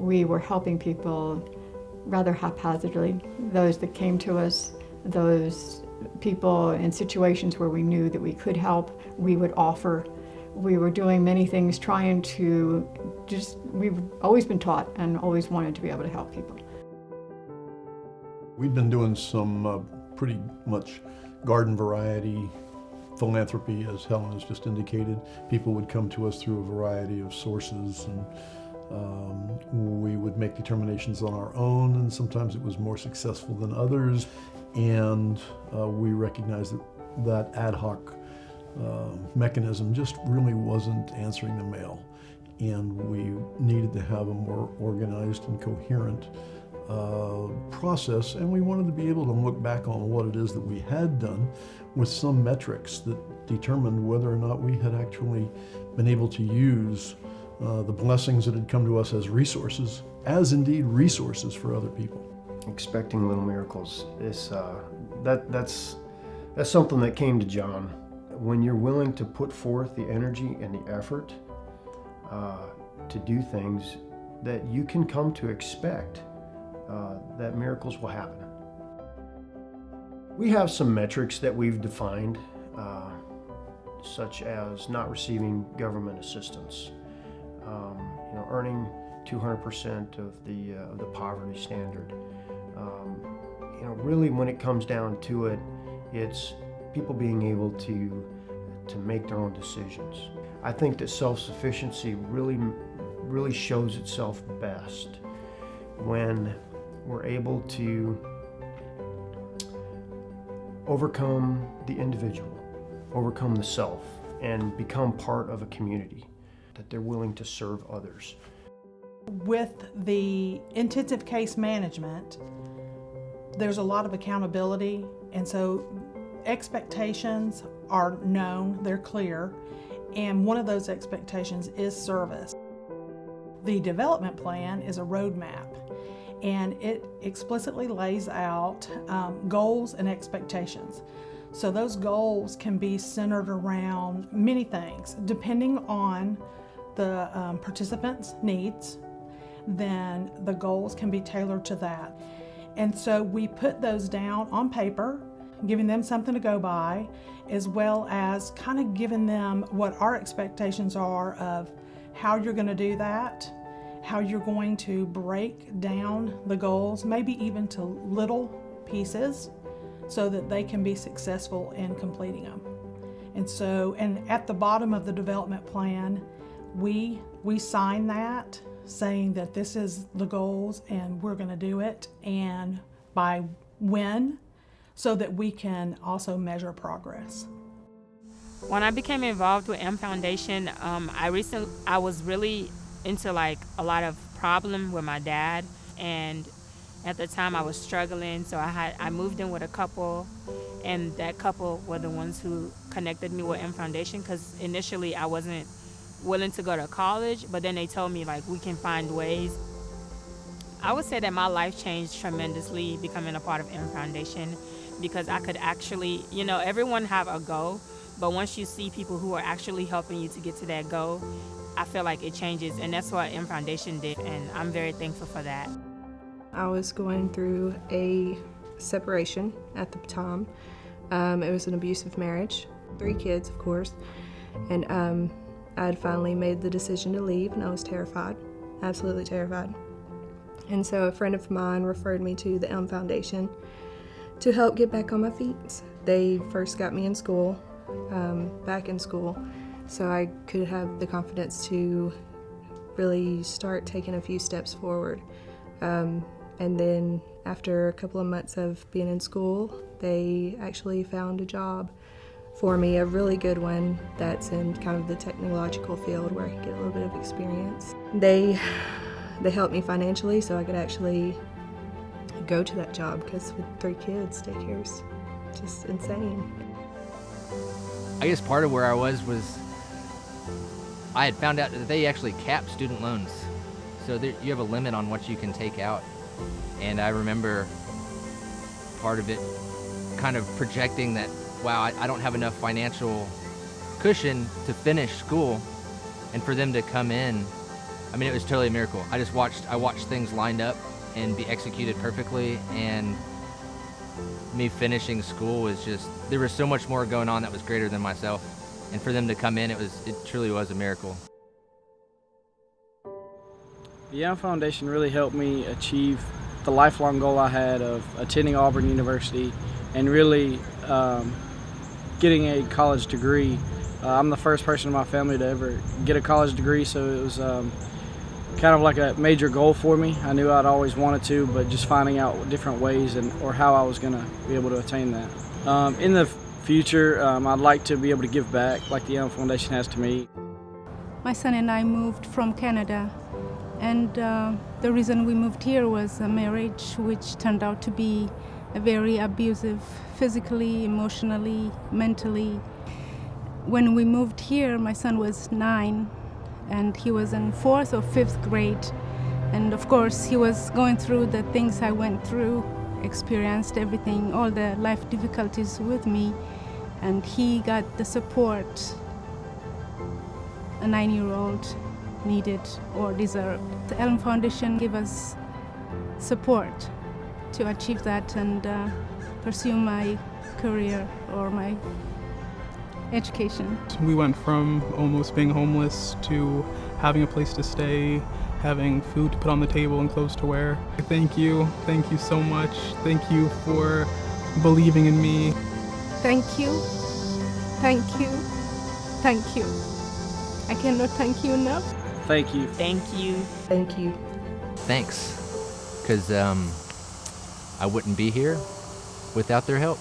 we were helping people rather haphazardly. Those that came to us, those people in situations where we knew that we could help, we would offer. We were doing many things trying to we've always been taught and always wanted to be able to help people. We've been doing some pretty much garden variety philanthropy, as Helen has just indicated. People would come to us through a variety of sources, and we would make determinations on our own, and sometimes it was more successful than others. And we recognized that ad hoc mechanism just really wasn't answering the mail, and we needed to have a more organized and coherent process, and we wanted to be able to look back on what it is that we had done with some metrics that determined whether or not we had actually been able to use the blessings that had come to us as resources, as indeed resources for other people. Expecting little miracles is that's something that came to John. When you're willing to put forth the energy and the effort to do things that you can come to expect, that miracles will happen. We have some metrics that we've defined, such as not receiving government assistance, earning 200% of the poverty standard. Really, when it comes down to it, it's people being able to make their own decisions. I think that self-sufficiency really shows itself best when we're able to overcome the individual, overcome the self, and become part of a community, that they're willing to serve others. With the intensive case management, there's a lot of accountability, and so expectations are known, they're clear, and one of those expectations is service. The development plan is a roadmap, and it explicitly lays out goals and expectations. So those goals can be centered around many things. Depending on the participants' needs, then the goals can be tailored to that. And so we put those down on paper, giving them something to go by, as well as kind of giving them what our expectations are of how you're going to do that, how you're going to break down the goals, maybe even to little pieces, so that they can be successful in completing them. And at the bottom of the development plan, we sign that, saying that this is the goals and we're going to do it, and by when, so that we can also measure progress. When I became involved with ELM Foundation, I was really into a lot of problem with my dad, and at the time I was struggling, so I moved in with a couple, and that couple were the ones who connected me with ELM Foundation, because initially I wasn't willing to go to college, but then they told me we can find ways. I would say that my life changed tremendously becoming a part of ELM Foundation, because I could actually, everyone have a goal, but once you see people who are actually helping you to get to that goal, I feel like it changes, and that's what ELM Foundation did, and I'm very thankful for that. I was going through a separation at the time. It was an abusive marriage, 3 kids, of course, and I had finally made the decision to leave, and I was terrified, absolutely terrified. And so a friend of mine referred me to the ELM Foundation to help get back on my feet. They first got me in school, back in school, so I could have the confidence to really start taking a few steps forward. And then after a couple of months of being in school, they actually found a job for me, a really good one that's in kind of the technological field where I could get a little bit of experience. They helped me financially so I could actually go to that job, because with 3 kids, daycare's just insane. I guess part of where I was I had found out that they actually cap student loans. So you have a limit on what you can take out. And I remember part of it kind of projecting that, wow, I don't have enough financial cushion to finish school, and for them to come in I mean, it was totally a miracle. I watched things lined up and be executed perfectly, and me finishing school was just, there was so much more going on that was greater than myself. And for them to come in, it truly was a miracle. The ELM Foundation really helped me achieve the lifelong goal I had of attending Auburn University and really getting a college degree. I'm the first person in my family to ever get a college degree, so it was kind of like a major goal for me. I knew I'd always wanted to, but just finding out different ways or how I was going to be able to attain that. In the future, I'd like to be able to give back like the ELM Foundation has to me. My son and I moved from Canada, and the reason we moved here was a marriage which turned out to be a very abusive, physically, emotionally, mentally. When we moved here, my son was 9, and he was in 4th or 5th grade. And of course, he was going through the things I went through, experienced everything, all the life difficulties with me, and he got the support a 9-year-old needed or deserved. The ELM Foundation gave us support to achieve that and pursue my career or my education. We went from almost being homeless to having a place to stay, having food to put on the table and clothes to wear. Thank you so much. Thank you for believing in me. Thank you, thank you, thank you. I cannot thank you enough. Thank you. Thank you. Thank you. Thanks, because I wouldn't be here without their help.